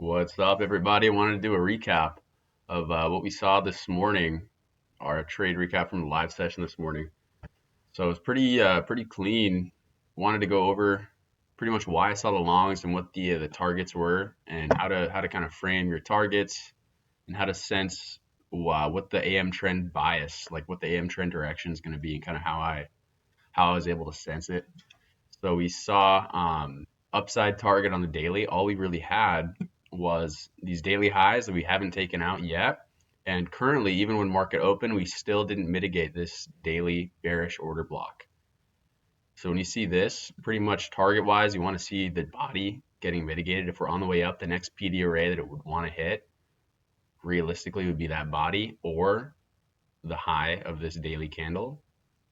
What's up, everybody? I wanted to do a recap of what we saw this morning, our trade recap from the live session this morning. So it was pretty clean. Wanted to go over pretty much why I saw the longs and what the targets were, and how to kind of frame your targets and how to sense what the AM trend bias, like what the AM trend direction is going to be, and kind of how I was able to sense it. So we saw upside target on the daily. All we really had was these daily highs that we haven't taken out yet. And currently, even when market open, we still didn't mitigate this daily bearish order block. So when you see this, pretty much target wise, you want to see the body getting mitigated. If we're on the way up, the next PD array that it would want to hit realistically would be that body or the high of this daily candle.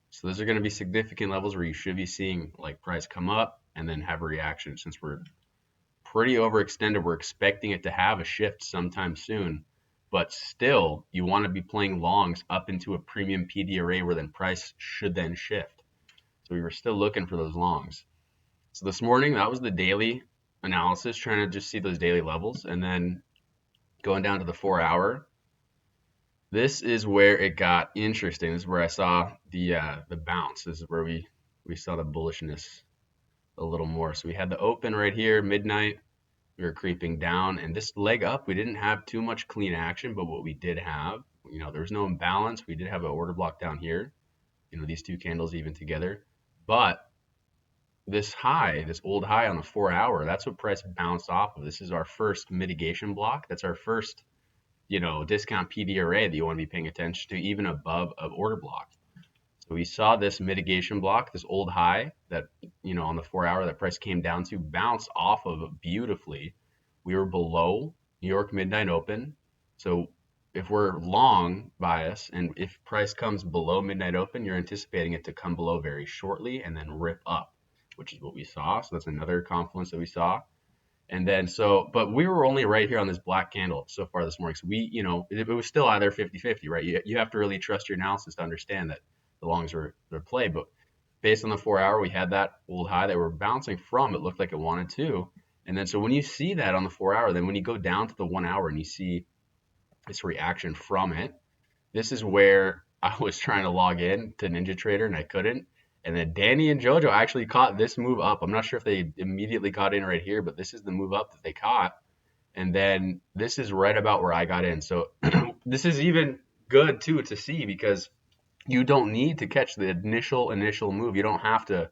So those are going to be significant levels where you should be seeing like price come up and then have a reaction. Since we're pretty overextended, we're expecting it to have a shift sometime soon. But still, you want to be playing longs up into a premium PD array where then price should then shift. So we were still looking for those longs. So this morning, that was the daily analysis, trying to just see those daily levels. And then going down to the 4 hour, this is where it got interesting. This is where I saw the bounce. This is where we saw the bullishness a little more. So we had the open right here, midnight. We were creeping down, and this leg up, we didn't have too much clean action, but what we did have, there was no imbalance. We did have an order block down here. These two candles even together. But this high, this old high on the 4 hour, that's what price bounced off of. This is our first mitigation block. That's our first discount PD array that you want to be paying attention to, even above of order block. So we saw this mitigation block, this old high that, on the 4 hour that price came down to, bounce off of beautifully. We were below New York midnight open. So if we're long bias and if price comes below midnight open, you're anticipating it to come below very shortly and then rip up, which is what we saw. So that's another confluence that we saw. And then but we were only right here on this black candle so far this morning. So it was still either 50-50, right? You have to really trust your analysis to understand that the longs are their play. But based on the 4 hour, we had that old high that we're bouncing from. It looked like it wanted to. And then so when you see that on the 4 hour, then when you go down to the 1 hour and you see this reaction from it, this is where I was trying to log in to NinjaTrader and I couldn't. And then Danny and Jojo actually caught this move up. I'm not sure if they immediately got in right here, but this is the move up that they caught. And then this is right about where I got in. So this is even good too to see because you don't need to catch the initial move. You don't have to,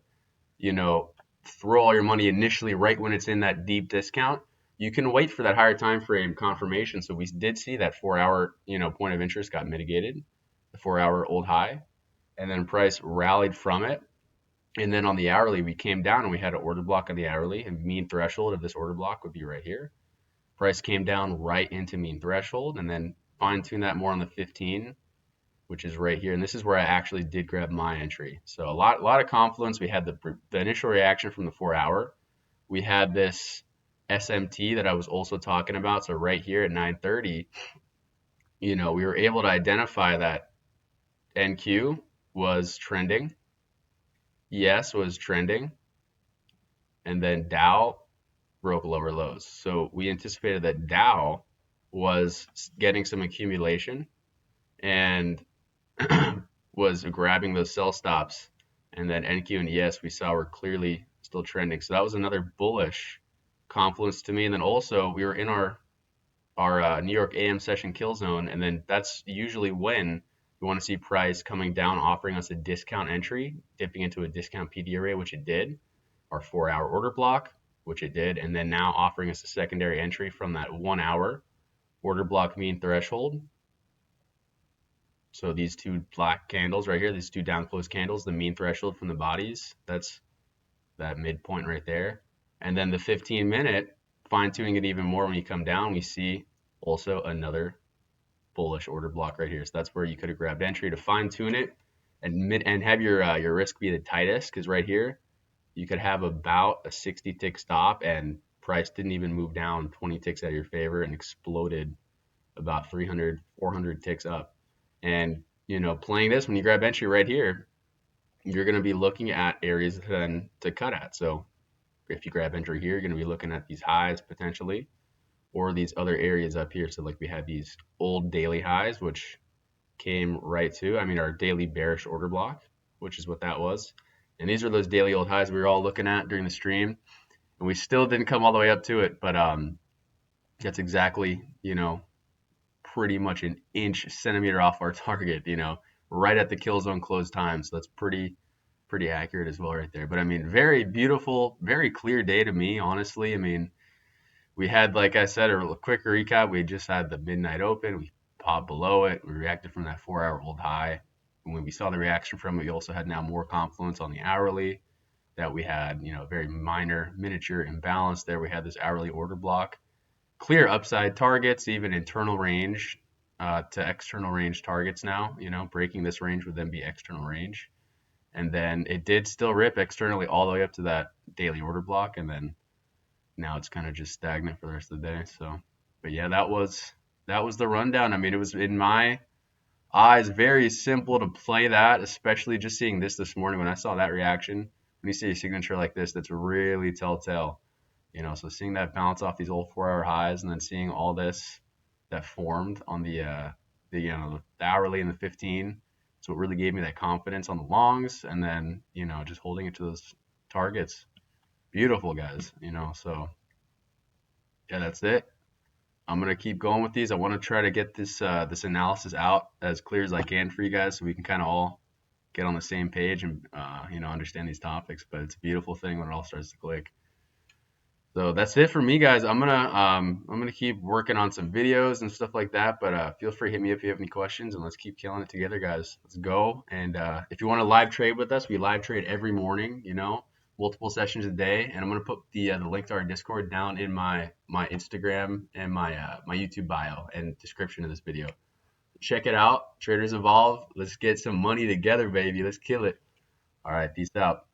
throw all your money initially right when it's in that deep discount. You can wait for that higher time frame confirmation. So we did see that 4 hour, point of interest got mitigated, the 4 hour old high, and then price rallied from it. And then on the hourly, we came down and we had an order block on the hourly, and mean threshold of this order block would be right here. Price came down right into mean threshold, and then fine tune that more on the 15, which is right here. And this is where I actually did grab my entry. So a lot of confluence. We had the initial reaction from the 4 hour. We had this SMT that I was also talking about. So right here at 9:30, we were able to identify that NQ was trending. ES was trending. And then Dow broke lower lows. So we anticipated that Dow was getting some accumulation and was grabbing those sell stops. And then NQ and ES we saw were clearly still trending. So that was another bullish confluence to me. And then also we were in our New York AM session kill zone. And then that's usually when we want to see price coming down, offering us a discount entry, dipping into a discount PD array, which it did, our 4 hour order block, which it did, and then now offering us a secondary entry from that 1 hour order block mean threshold. So these two black candles right here, these two down close candles, the mean threshold from the bodies, that's that midpoint right there. And then the 15-minute, fine tuning it even more when you come down, we see also another bullish order block right here. So that's where you could have grabbed entry to fine tune it and have your risk be the tightest, because right here you could have about a 60 tick stop and price didn't even move down 20 ticks out of your favor and exploded about 300, 400 ticks up. And, playing this, when you grab entry right here, you're going to be looking at areas then to cut at. So if you grab entry here, you're going to be looking at these highs potentially, or these other areas up here. So like we had these old daily highs, which came right to, I mean, our daily bearish order block, which is what that was. And these are those daily old highs we were all looking at during the stream. And we still didn't come all the way up to it, but that's exactly, pretty much an inch centimeter off our target, right at the kill zone close time. So that's pretty accurate as well right there. But I mean, very beautiful, very clear day to me, honestly. I mean, we had, like I said, a quick recap. We just had the midnight open. We popped below it. We reacted from that 4 hour old high. And when we saw the reaction from it, we also had now more confluence on the hourly that we had, very minor miniature imbalance there. We had this hourly order block, clear upside targets, even internal range to external range targets now. Breaking this range would then be external range. And then it did still rip externally all the way up to that daily order block. And then now it's kind of just stagnant for the rest of the day. So, but yeah, that was the rundown. I mean, it was in my eyes very simple to play that, especially just seeing this morning when I saw that reaction. When you see a signature like this, that's really telltale. So seeing that bounce off these old 4 hour highs and then seeing all this that formed on the hourly and the 15, so it really gave me that confidence on the longs, and then just holding it to those targets. Beautiful, guys. So yeah, that's it. I'm gonna keep going with these. I want to try to get this analysis out as clear as I can for you guys, so we can kind of all get on the same page and understand these topics. But it's a beautiful thing when it all starts to click. So that's it for me, guys. I'm gonna keep working on some videos and stuff like that. But feel free to hit me up if you have any questions, and let's keep killing it together, guys. Let's go. And if you want to live trade with us, we live trade every morning. Multiple sessions a day. And I'm gonna put the link to our Discord down in my Instagram and my YouTube bio and description of this video. Check it out. Traders Evolve. Let's get some money together, baby. Let's kill it. All right. Peace out.